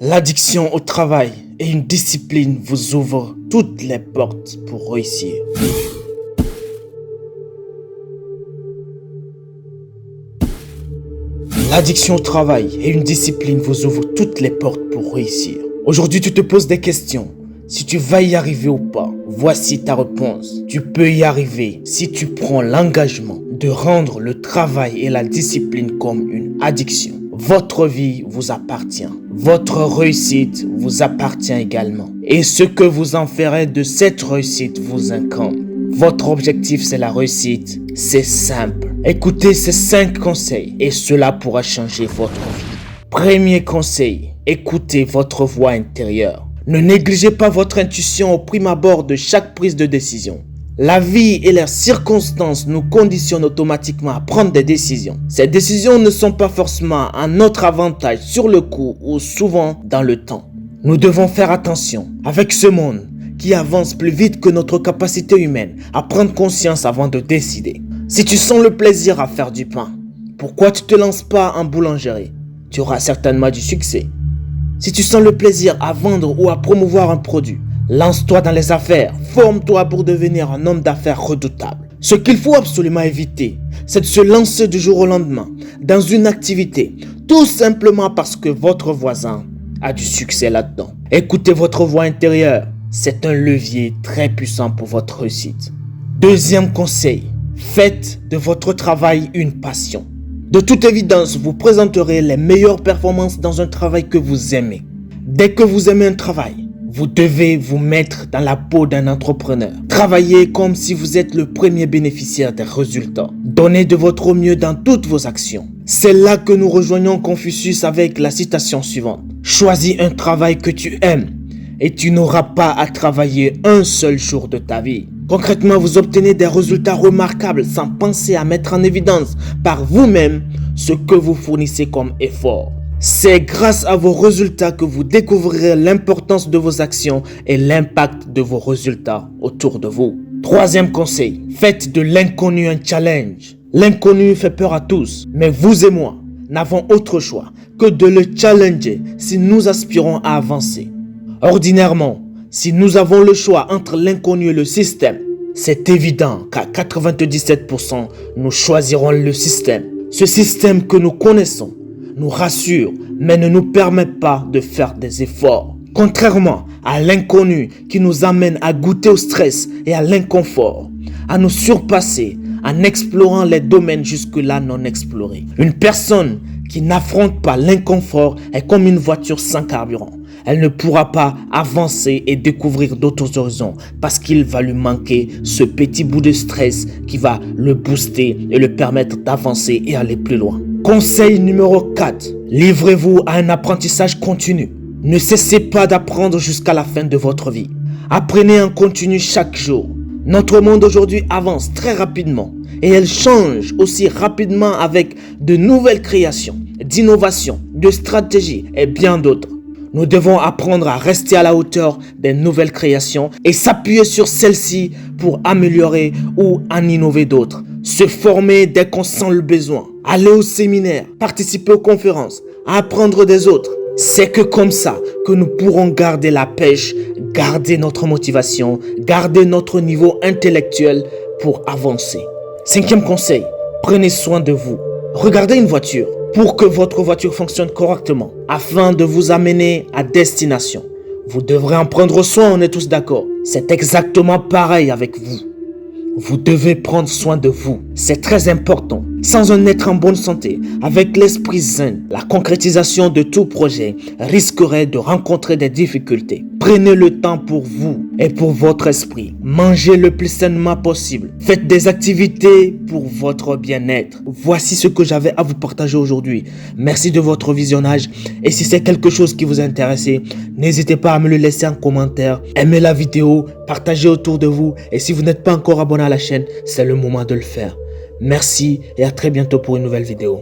L'addiction au travail et une discipline vous ouvrent toutes les portes pour réussir. L'addiction au travail et une discipline vous ouvrent toutes les portes pour réussir. Aujourd'hui, tu te poses des questions. Si tu vas y arriver ou pas, voici ta réponse. Tu peux y arriver si tu prends l'engagement de rendre le travail et la discipline comme une addiction. Votre vie vous appartient. Votre réussite vous appartient également. Et ce que vous en ferez de cette réussite vous incombe. Votre objectif, c'est la réussite. C'est simple. Écoutez ces 5 conseils et cela pourra changer votre vie. Premier conseil, écoutez votre voix intérieure. Ne négligez pas votre intuition au prime abord de chaque prise de décision. La vie et les circonstances nous conditionnent automatiquement à prendre des décisions. Ces décisions ne sont pas forcément à notre avantage sur le coup ou souvent dans le temps. Nous devons faire attention avec ce monde qui avance plus vite que notre capacité humaine à prendre conscience avant de décider. Si tu sens le plaisir à faire du pain, pourquoi tu ne te lances pas en boulangerie? Tu auras certainement du succès. Si tu sens le plaisir à vendre ou à promouvoir un produit, lance-toi dans les affaires, forme-toi pour devenir un homme d'affaires redoutable. Ce qu'il faut absolument éviter, c'est de se lancer du jour au lendemain dans une activité, tout simplement parce que votre voisin a du succès là-dedans. Écoutez votre voix intérieure, c'est un levier très puissant pour votre réussite. Deuxième conseil, faites de votre travail une passion. De toute évidence, vous présenterez les meilleures performances dans un travail que vous aimez. Dès que vous aimez un travail, vous devez vous mettre dans la peau d'un entrepreneur. Travaillez comme si vous êtes le premier bénéficiaire des résultats. Donnez de votre mieux dans toutes vos actions. C'est là que nous rejoignons Confucius avec la citation suivante. Choisis un travail que tu aimes et tu n'auras pas à travailler un seul jour de ta vie. Concrètement, vous obtenez des résultats remarquables sans penser à mettre en évidence par vous-même ce que vous fournissez comme effort. C'est grâce à vos résultats que vous découvrirez l'importance de vos actions et l'impact de vos résultats autour de vous. Troisième conseil, faites de l'inconnu un challenge. L'inconnu fait peur à tous, mais vous et moi n'avons autre choix que de le challenger si nous aspirons à avancer. Ordinairement, si nous avons le choix entre l'inconnu et le système, c'est évident qu'à 97%, nous choisirons le système. Ce système que nous connaissons nous rassure, mais ne nous permet pas de faire des efforts. Contrairement à l'inconnu qui nous amène à goûter au stress et à l'inconfort, à nous surpasser en explorant les domaines jusque-là non explorés. Une personne qui n'affronte pas l'inconfort est comme une voiture sans carburant. Elle ne pourra pas avancer et découvrir d'autres horizons parce qu'il va lui manquer ce petit bout de stress qui va le booster et le permettre d'avancer et aller plus loin. Conseil numéro 4. Livrez-vous à un apprentissage continu. Ne cessez pas d'apprendre jusqu'à la fin de votre vie. Apprenez en continu chaque jour. Notre monde aujourd'hui avance très rapidement et elle change aussi rapidement avec de nouvelles créations, d'innovations, de stratégies et bien d'autres. Nous devons apprendre à rester à la hauteur des nouvelles créations et s'appuyer sur celles-ci pour améliorer ou en innover d'autres. Se former dès qu'on sent le besoin. Aller au séminaire, participer aux conférences, apprendre des autres. C'est que comme ça que nous pourrons garder la pêche, garder notre motivation, garder notre niveau intellectuel pour avancer. 5e conseil, prenez soin de vous. Regardez une voiture. Pour que votre voiture fonctionne correctement, afin de vous amener à destination, vous devrez en prendre soin, on est tous d'accord. C'est exactement pareil avec vous. Vous devez prendre soin de vous. C'est très important. Sans un être en bonne santé, avec l'esprit zen, la concrétisation de tout projet risquerait de rencontrer des difficultés. Prenez le temps pour vous et pour votre esprit. Mangez le plus sainement possible. Faites des activités pour votre bien-être. Voici ce que j'avais à vous partager aujourd'hui. Merci de votre visionnage. Et si c'est quelque chose qui vous intéresse, n'hésitez pas à me le laisser en commentaire. Aimez la vidéo, partagez autour de vous. Et si vous n'êtes pas encore abonné à la chaîne, c'est le moment de le faire. Merci et à très bientôt pour une nouvelle vidéo.